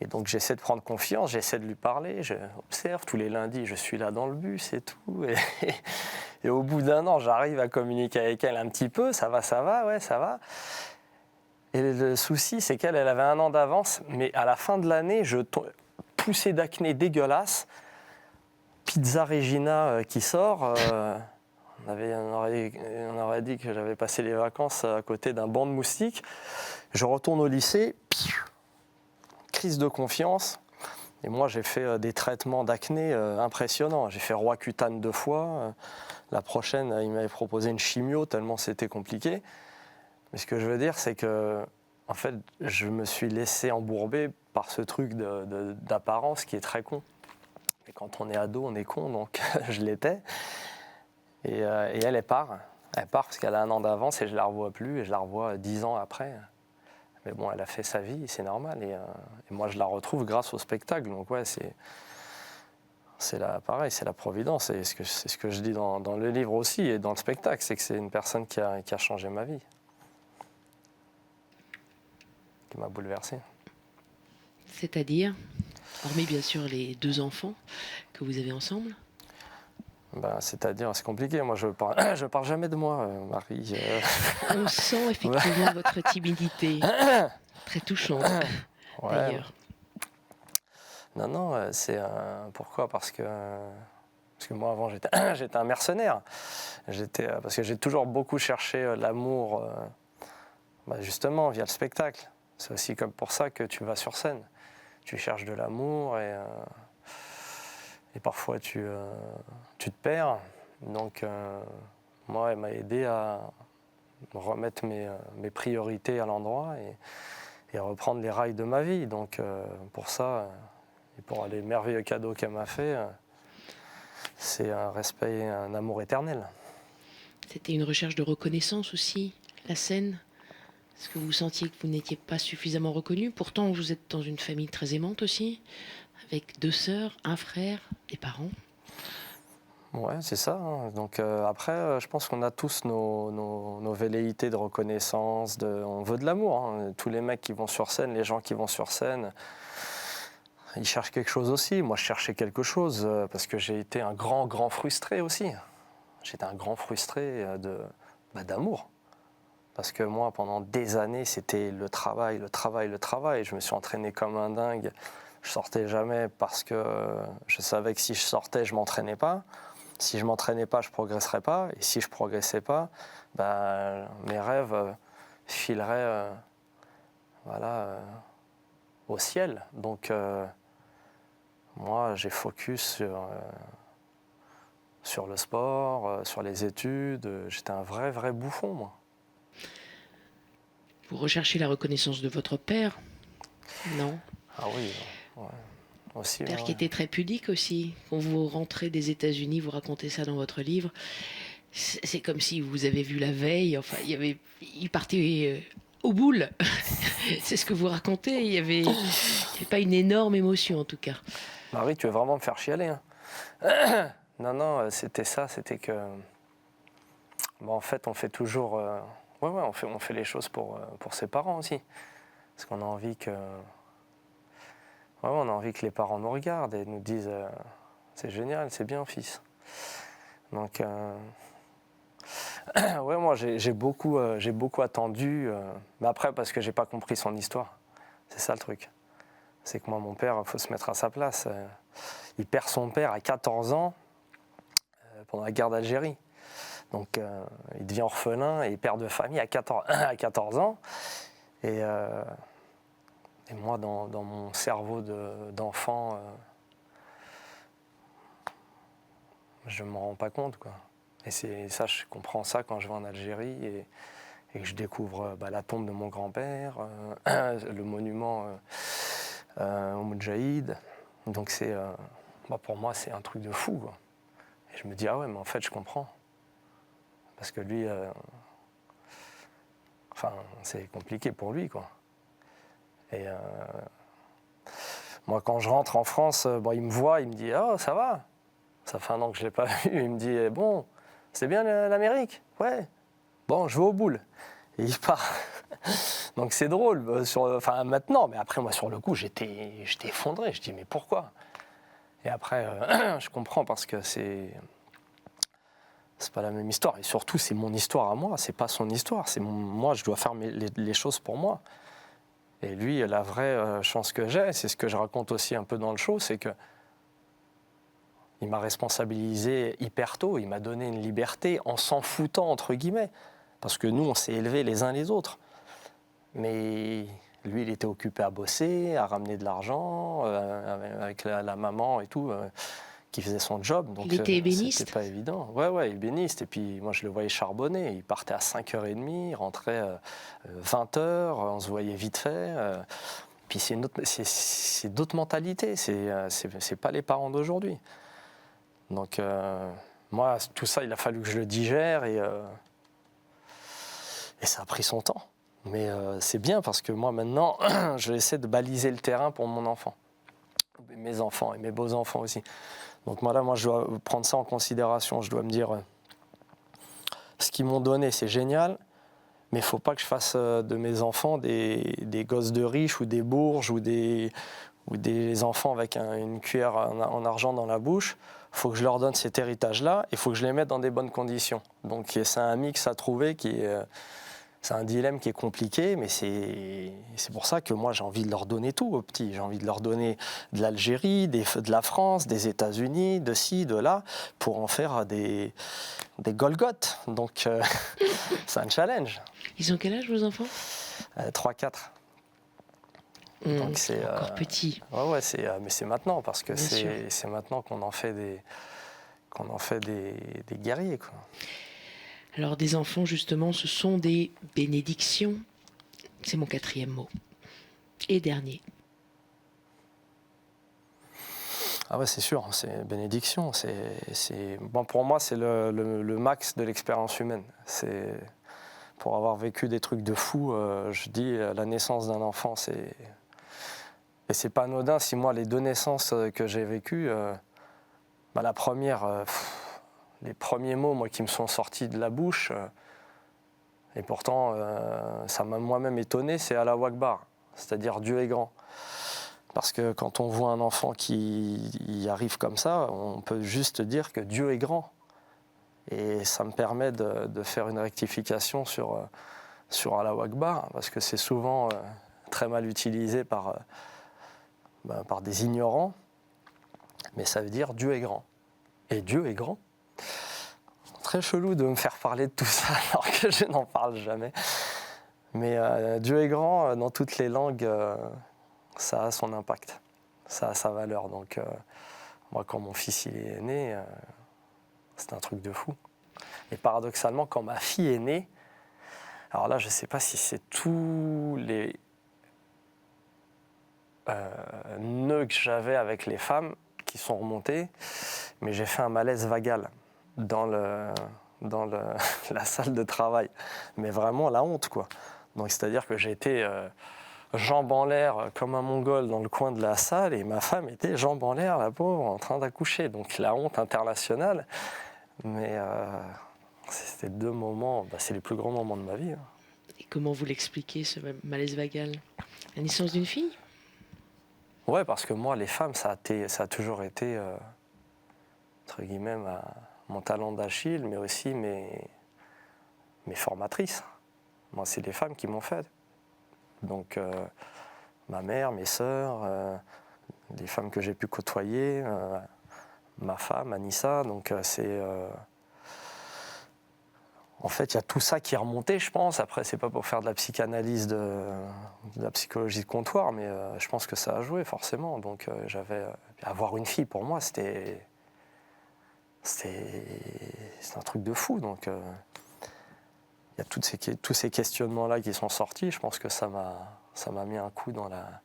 Et donc j'essaie de prendre confiance, j'essaie de lui parler, j'observe, tous les lundis, je suis là dans le bus et tout. Et au bout d'un an, j'arrive à communiquer avec elle un petit peu, ça va, ouais, ça va. Et le souci, c'est qu'elle avait 1 an d'avance, mais à la fin de l'année, poussée d'acné dégueulasse, pizza Regina qui sort. On aurait dit que j'avais passé les vacances à côté d'un banc de moustiques. Je retourne au lycée, crise de confiance. Et moi, j'ai fait des traitements d'acné impressionnants. J'ai fait Roaccutane 2 fois. La prochaine, il m'avait proposé une chimio tellement c'était compliqué. Mais ce que je veux dire, c'est que, en fait, je me suis laissé embourber par ce truc d'apparence qui est très con. Et quand on est ado, on est con, donc je l'étais. Et elle part. Elle part parce qu'elle a 1 an d'avance et je la revois plus. Et je la revois 10 ans après. Mais bon, elle a fait sa vie, c'est normal. Et moi, je la retrouve grâce au spectacle. Donc ouais, pareil, c'est la providence. Et c'est ce que je dis dans le livre aussi et dans le spectacle, c'est que c'est une personne qui a changé ma vie. Qui m'a bouleversé. C'est-à-dire, hormis bien sûr les 2 enfants que vous avez ensemble ? C'est-à-dire, c'est compliqué. Moi, je parle jamais de moi, Marie. On sent effectivement votre timidité, très touchante, d'ailleurs. Non, c'est pourquoi ? Parce que moi, avant, j'étais un mercenaire. Parce que j'ai toujours beaucoup cherché l'amour, justement, via le spectacle. C'est aussi comme pour ça que tu vas sur scène. Tu cherches de l'amour et parfois tu te perds. Donc moi, elle m'a aidé à remettre mes priorités à l'endroit et reprendre les rails de ma vie. Donc pour ça, et pour les merveilleux cadeaux qu'elle m'a fait, c'est un respect et un amour éternel. C'était une recherche de reconnaissance aussi, la scène ? Est-ce que vous sentiez que vous n'étiez pas suffisamment reconnu? Pourtant, vous êtes dans une famille très aimante aussi, avec 2 sœurs, un frère, des parents. Ouais, c'est ça, hein. Donc après, je pense qu'on a tous nos velléités de reconnaissance, on veut de l'amour, hein. Tous les mecs qui vont sur scène, les gens qui vont sur scène, ils cherchent quelque chose aussi. Moi, je cherchais quelque chose parce que j'ai été un grand frustré aussi. J'étais un grand frustré d'amour. Parce que moi, pendant des années, c'était le travail. Je me suis entraîné comme un dingue. Je sortais jamais parce que je savais que si je sortais, je m'entraînais pas. Si je m'entraînais pas, je progresserais pas. Et si je progressais pas, mes rêves fileraient au ciel. Donc moi, j'ai focus sur le sport, sur les études. J'étais un vrai bouffon, moi. Vous recherchez la reconnaissance de votre père? Non. Ah oui, ouais. Aussi. Père Ouais. qui était très pudique aussi. Quand vous rentrez des États-Unis, vous racontez ça dans votre livre. C'est comme si vous avez vu la veille. Enfin, il partait au boule. C'est ce que vous racontez. Il y avait pas une énorme émotion en tout cas. Marie, tu veux vraiment me faire chialer, hein? Non, c'était ça, c'était que... Bon, en fait, on fait toujours... on fait les choses pour ses parents aussi. Parce qu'on a envie que... on a envie que les parents nous regardent et nous disent c'est génial, c'est bien, fils. Donc, moi, j'ai beaucoup attendu. Mais après, parce que j'ai pas compris son histoire. C'est ça le truc. C'est que moi, mon père, il faut se mettre à sa place. Il perd son père à 14 ans pendant la guerre d'Algérie. Donc, il devient orphelin et père de famille à 14 ans. Et moi, dans mon cerveau d'enfant, je ne m'en rends pas compte, quoi. Et c'est ça, je comprends ça quand je vais en Algérie et que je découvre la tombe de mon grand-père, le monument au Moudjahid. Donc pour moi, c'est un truc de fou, quoi. Et je me dis, ah ouais, mais en fait, je comprends. Parce que lui, c'est compliqué pour lui, quoi. Et moi, quand je rentre en France, il me voit, il me dit « Oh, ça va ?» Ça fait un an que je ne l'ai pas vu. Il me dit « Bon, c'est bien l'Amérique ? Ouais. Bon, je vais au boule. » Et il part. Donc c'est drôle, maintenant. Mais après, moi, sur le coup, j'étais effondré. Je dis « Mais pourquoi ?» Et après, je comprends parce que c'est pas la même histoire. Et surtout, c'est mon histoire à moi. C'est pas son histoire. Moi, je dois faire les choses pour moi. Et lui, la vraie chance que j'ai, c'est ce que je raconte aussi un peu dans le show, c'est que il m'a responsabilisé hyper tôt, il m'a donné une liberté en s'en foutant, entre guillemets. Parce que nous, on s'est élevés les uns les autres. Mais lui, il était occupé à bosser, à ramener de l'argent, avec la maman et tout, qui faisait son job. Donc, il était ébéniste ? C'était pas évident. Ouais, ébéniste. Et puis, moi, je le voyais charbonner. Il partait à 5h30, il rentrait 20h, on se voyait vite fait. Puis, c'est d'autres mentalités. C'est pas les parents d'aujourd'hui. Donc, moi, tout ça, il a fallu que je le digère et ça a pris son temps. Mais c'est bien parce que moi, maintenant, je essaie de baliser le terrain pour mon enfant. Mes enfants et mes beaux-enfants aussi. Donc moi, je dois prendre ça en considération. Je dois me dire, ce qu'ils m'ont donné, c'est génial, mais il ne faut pas que je fasse de mes enfants des gosses de riches ou des bourges ou des enfants avec une cuillère en argent dans la bouche. Il faut que je leur donne cet héritage-là et il faut que je les mette dans des bonnes conditions. Donc c'est un mix à trouver c'est un dilemme qui est compliqué, mais c'est pour ça que moi j'ai envie de leur donner tout aux petits. J'ai envie de leur donner de l'Algérie, de la France, des États-Unis, de ci, de là, pour en faire des Golgoth. Donc c'est un challenge. Ils ont quel âge vos enfants ? 3-4. Donc c'est encore petit. Ouais, mais c'est maintenant, parce que Bien c'est maintenant qu'on en fait des guerriers, quoi. Alors des enfants, justement, ce sont des bénédictions. C'est mon 4e mot. Et dernier. Ah ouais, c'est sûr, c'est bénédiction. Bon, pour moi, c'est le max de l'expérience humaine. pour avoir vécu des trucs de fou, je dis la naissance d'un enfant, et c'est pas anodin. Si moi, les 2 naissances que j'ai vécues, la première, les premiers mots moi, qui me sont sortis de la bouche, et pourtant ça m'a moi-même étonné, c'est Allah Akbar, c'est-à-dire Dieu est grand. Parce que quand on voit un enfant qui y arrive comme ça, on peut juste dire que Dieu est grand. Et ça me permet de faire une rectification sur Allah Akbar, parce que c'est souvent très mal utilisé par des ignorants, mais ça veut dire Dieu est grand. Et Dieu est grand. Très chelou de me faire parler de tout ça alors que je n'en parle jamais. Mais Dieu est grand, dans toutes les langues, ça a son impact, ça a sa valeur. Donc moi, quand mon fils il est né, c'est un truc de fou. Et paradoxalement, quand ma fille est née, alors là, je ne sais pas si c'est tous les nœuds que j'avais avec les femmes qui sont remontés, mais j'ai fait un malaise vagal dans la salle de travail. Mais vraiment la honte, quoi. Donc c'est-à-dire que j'ai été jambes en l'air comme un mongol dans le coin de la salle, et ma femme était jambes en l'air, la pauvre, en train d'accoucher. Donc la honte internationale. Mais c'était 2 moments, c'est les plus grands moments de ma vie. Et comment vous l'expliquez, ce malaise vagal? La naissance d'une fille? Ouais, parce que moi, les femmes, ça a toujours été, entre guillemets, mon talon d'Achille, mais aussi mes formatrices. Moi, c'est les femmes qui m'ont fait. Donc, ma mère, mes sœurs, les femmes que j'ai pu côtoyer, ma femme, Anissa, donc c'est... En fait, il y a tout ça qui est remonté, je pense. Après, c'est pas pour faire de la psychanalyse, de la psychologie de comptoir, mais je pense que ça a joué, forcément. Donc, avoir une fille, pour moi, c'était un truc de fou. Donc, il y a tous ces questionnements-là qui sont sortis. Je pense que ça m'a mis un coup dans la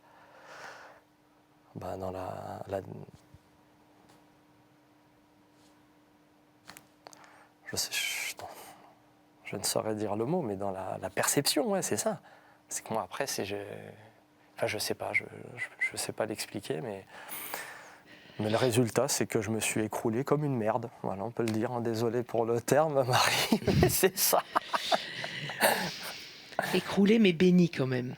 je ne saurais dire le mot, mais dans la perception, ouais, c'est ça. C'est que moi, après, je sais pas, je sais pas l'expliquer, mais le résultat, c'est que je me suis écroulé comme une merde. Voilà, on peut le dire. Désolé pour le terme, Marie, mais c'est ça. Écroulé, mais béni quand même.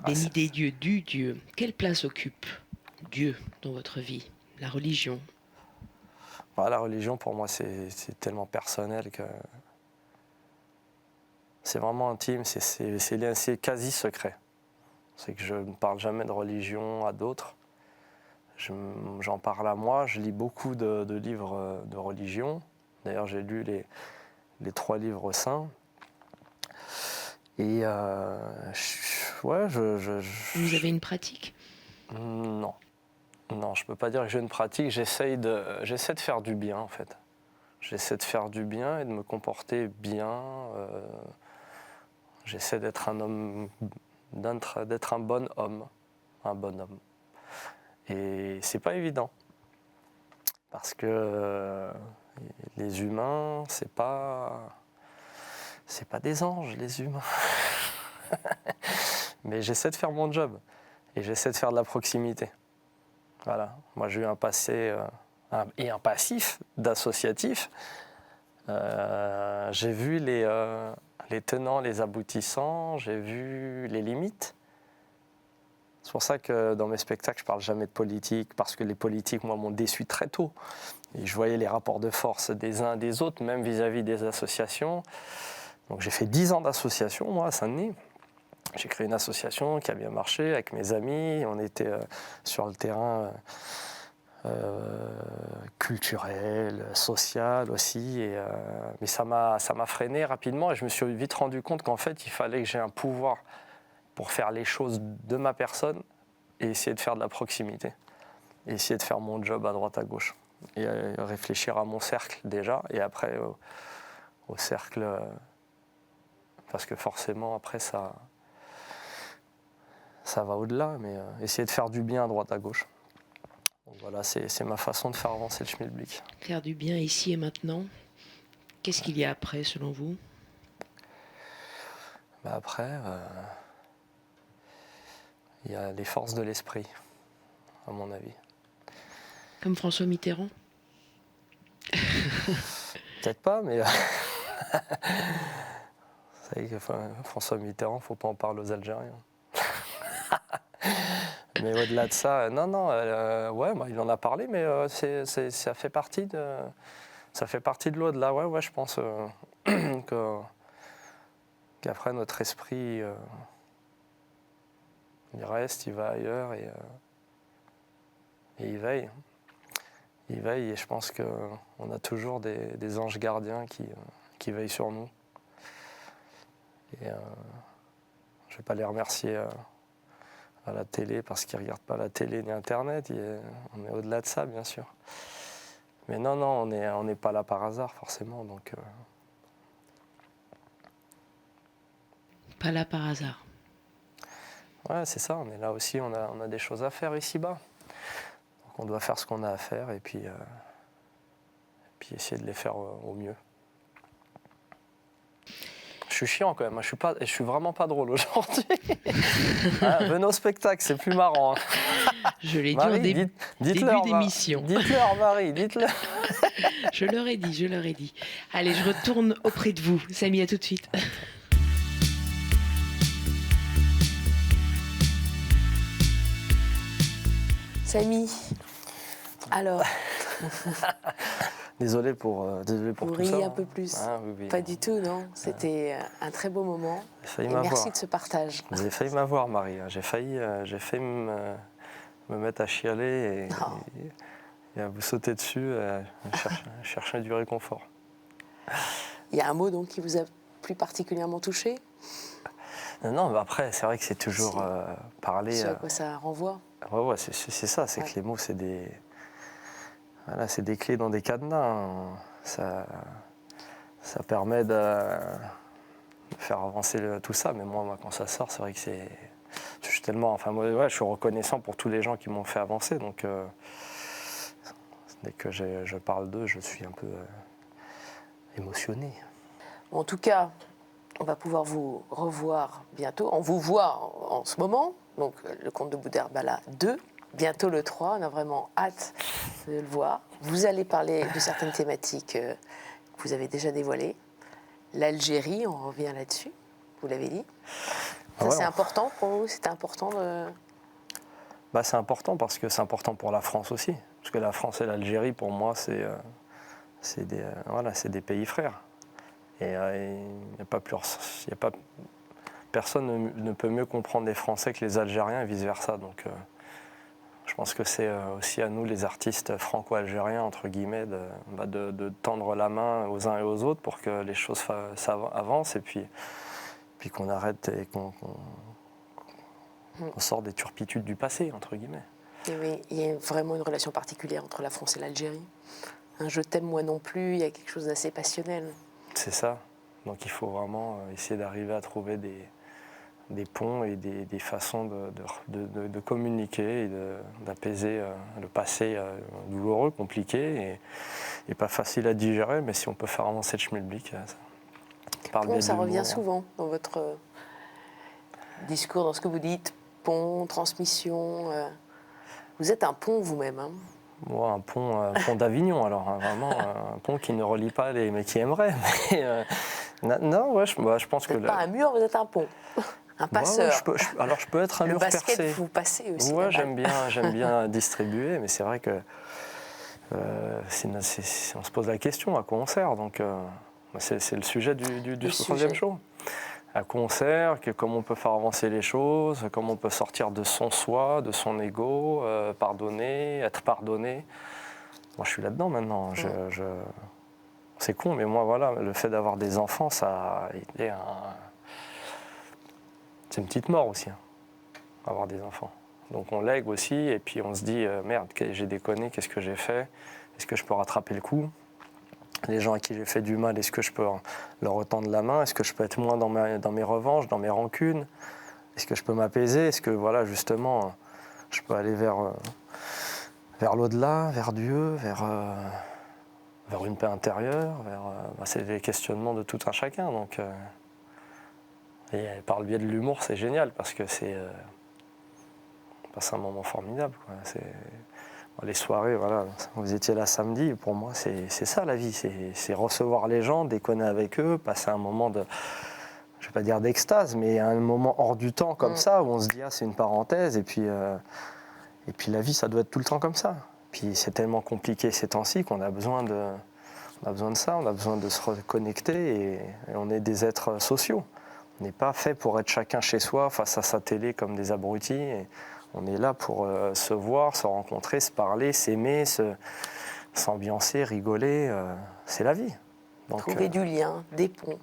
Béni c'est des dieux, du Dieu. Quelle place occupe Dieu dans votre vie? La religion? La religion, pour moi, c'est tellement personnel que c'est vraiment intime, c'est quasi secret. C'est que je ne parle jamais de religion à d'autres. J'en parle à moi, je lis beaucoup de livres de religion. D'ailleurs, j'ai lu les 3 livres saints. Et Vous avez une pratique? Non. Non, je ne peux pas dire que j'ai une pratique. J'essaie de faire du bien, en fait. J'essaie de faire du bien et de me comporter bien. J'essaie d'être un homme, d'être un bon homme. Un bon homme. Et c'est pas évident. Parce que les humains, c'est pas des anges, les humains. Mais j'essaie de faire mon job. Et j'essaie de faire de la proximité. Voilà. Moi, j'ai eu un passé et un passif d'associatif. J'ai vu les tenants, les aboutissants, j'ai vu les limites. C'est pour ça que dans mes spectacles, je ne parle jamais de politique, parce que les politiques, moi, m'ont déçu très tôt. Et je voyais les rapports de force des uns et des autres, même vis-à-vis des associations. Donc j'ai fait 10 ans d'association, moi, à Saint-Denis. J'ai créé une association qui a bien marché avec mes amis. On était sur le terrain culturel, social aussi. Mais ça m'a freiné rapidement et je me suis vite rendu compte qu'en fait, il fallait que j'ai un pouvoir pour faire les choses de ma personne et essayer de faire de la proximité. Et essayer de faire mon job à droite à gauche. Et réfléchir à mon cercle déjà et après au cercle. Parce que forcément, après, ça va au-delà, mais essayer de faire du bien à droite à gauche. Donc voilà, c'est ma façon de faire avancer le schmilblick. Faire du bien ici et maintenant. Qu'est-ce qu'il y a après, selon vous? Bah après, il y a les forces de l'esprit, à mon avis. Comme François Mitterrand. Peut-être pas, mais vous savez que François Mitterrand, il ne faut pas en parler aux Algériens. Mais au-delà de ça, non, ouais, bah, il en a parlé, mais ça fait partie de l'au-delà. Ouais, je pense qu'après notre esprit, il reste, il va ailleurs et il veille. Il veille et je pense qu'on a toujours des anges gardiens qui veillent sur nous. Et je ne vais pas les remercier à la télé parce qu'ils ne regardent pas la télé ni Internet. On est au-delà de ça, bien sûr. Mais non, on n'est pas là par hasard, forcément. Donc, Pas là par hasard. ouais, c'est ça. On est là aussi, on a des choses à faire ici-bas. Donc on doit faire ce qu'on a à faire et puis essayer de les faire au mieux. Je suis chiant quand même, je suis vraiment pas drôle aujourd'hui. Venez au spectacle, c'est plus marrant. Je l'ai dit Marie, en début d'émission. Dites-leur, Marie, dites-leur. Je leur ai dit. Allez, je retourne auprès de vous. Samy, à tout de suite. Samy, alors, Désolé pour vous tout ça. riez un peu plus. Ah, oui. Pas du tout, non. C'était un très beau moment. J'ai failli Et m'avoir. merci de ce partage. Vous avez failli m'avoir, Marie. J'ai failli me mettre à chialer et à vous sauter dessus, chercher du réconfort. Il y a un mot donc qui vous a plus particulièrement touché, Non, mais après, c'est vrai que c'est toujours parler. ce à quoi ça renvoie. Ouais, c'est ça, c'est que les mots, c'est des clés dans des cadenas. Hein. Ça permet de faire avancer tout ça, mais moi, quand ça sort, c'est vrai que je suis tellement, enfin, moi, ouais, je suis reconnaissant pour tous les gens qui m'ont fait avancer, donc dès que je parle d'eux, je suis un peu émotionné. En tout cas, on va pouvoir vous revoir bientôt. On vous voit en ce moment, donc le conte de Boudherbala 2, bientôt le 3, on a vraiment hâte de le voir. Vous allez parler de certaines thématiques que vous avez déjà dévoilées. L'Algérie, on revient là-dessus, vous l'avez dit. Ça, Ouais, c'est important pour vous, c'était important de... C'est important parce que c'est important pour la France aussi. Parce que la France et l'Algérie, pour moi, c'est des pays frères. Et il n'y a pas personne ne peut mieux comprendre les Français que les Algériens et vice-versa. Donc je pense que c'est aussi à nous, les artistes franco-algériens, entre guillemets, de tendre la main aux uns et aux autres pour que les choses avancent et puis qu'on arrête et qu'on sort des turpitudes du passé, entre guillemets. Il y a vraiment une relation particulière entre la France et l'Algérie. Un je t'aime moi non plus, il y a quelque chose d'assez passionnel. C'est ça. Donc il faut vraiment essayer d'arriver à trouver des ponts et des façons de communiquer et d'apaiser le passé douloureux, compliqué et pas facile à digérer, mais si on peut faire avancer le schmilblick, Ça revient souvent dans votre discours, dans ce que vous dites, pont, transmission. Vous êtes un pont vous-même. Hein. Moi, un pont d'Avignon, alors, hein, vraiment, un pont qui ne relie pas mais qui aimerait. Mais, non, ouais, je pense que... Vous n'êtes pas un mur, vous êtes un pont. Un passeur. Ouais, je peux être un mur percé. Le basket, vous passez aussi. Ouais, j'aime bien distribuer, mais c'est vrai que on se pose la question à quoi on sert. Donc, c'est le sujet du troisième show. À quoi on sert, comment on peut faire avancer les choses, comment on peut sortir de son soi, de son ego, pardonner, être pardonné. Moi, je suis là-dedans maintenant. C'est con, mais moi, voilà, le fait d'avoir des enfants, c'est une petite mort aussi, hein, avoir des enfants. Donc on lègue aussi, et puis on se dit, merde, j'ai déconné, qu'est-ce que j'ai fait? Est-ce que je peux rattraper le coup? Les gens à qui j'ai fait du mal, est-ce que je peux leur retendre la main? Est-ce que je peux être moins dans mes revanches, dans mes rancunes? Est-ce que je peux m'apaiser? Est-ce que, voilà, justement, je peux aller vers l'au-delà, vers Dieu, vers une paix intérieure? C'est des questionnements de tout un chacun. Donc, Et par le biais de l'humour, c'est génial parce que on passe un moment formidable, quoi. Les soirées, voilà, vous étiez là samedi, pour moi, c'est ça la vie. C'est recevoir les gens, déconner avec eux, passer un moment de, je ne vais pas dire d'extase, mais un moment hors du temps comme ça, où on se dit, ah, c'est une parenthèse, et puis la vie, ça doit être tout le temps comme ça. Puis c'est tellement compliqué ces temps-ci qu'on a besoin de ça, on a besoin de se reconnecter, et on est des êtres sociaux. On n'est pas fait pour être chacun chez soi, face à sa télé comme des abrutis. Et on est là pour se voir, se rencontrer, se parler, s'aimer, s'ambiancer, rigoler. C'est la vie. Donc, trouver du lien, des ponts.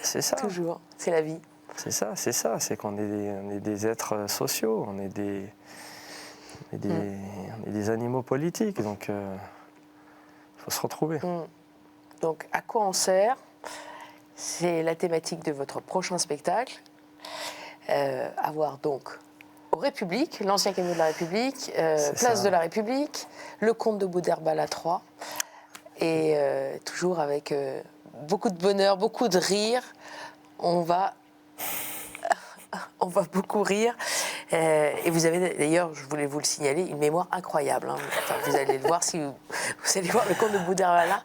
C'est ça. Toujours, c'est la vie. C'est ça. C'est qu'on est des êtres sociaux, on est des animaux politiques. Donc, il faut se retrouver. Donc, à quoi on sert ? C'est la thématique de votre prochain spectacle. À voir donc au République, l'ancien camion de la République, place de la République, le comte de Boudherbala 3. Et toujours avec beaucoup de bonheur, beaucoup de rire. On va beaucoup rire. Et vous avez d'ailleurs, je voulais vous le signaler, une mémoire incroyable. Enfin, vous allez le voir si vous allez voir le comte de Boudherbala.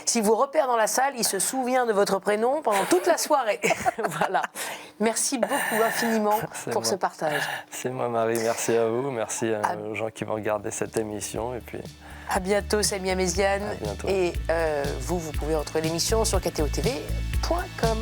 Si vous repère dans la salle, il se souvient de votre prénom pendant toute la soirée. Voilà. Merci beaucoup infiniment pour ce partage. C'est moi, Marie. Merci à vous. Merci aux gens qui vont regarder cette émission. Et puis... À bientôt, Samia Méziane. À bientôt. Et vous pouvez retrouver l'émission sur ktotv.com.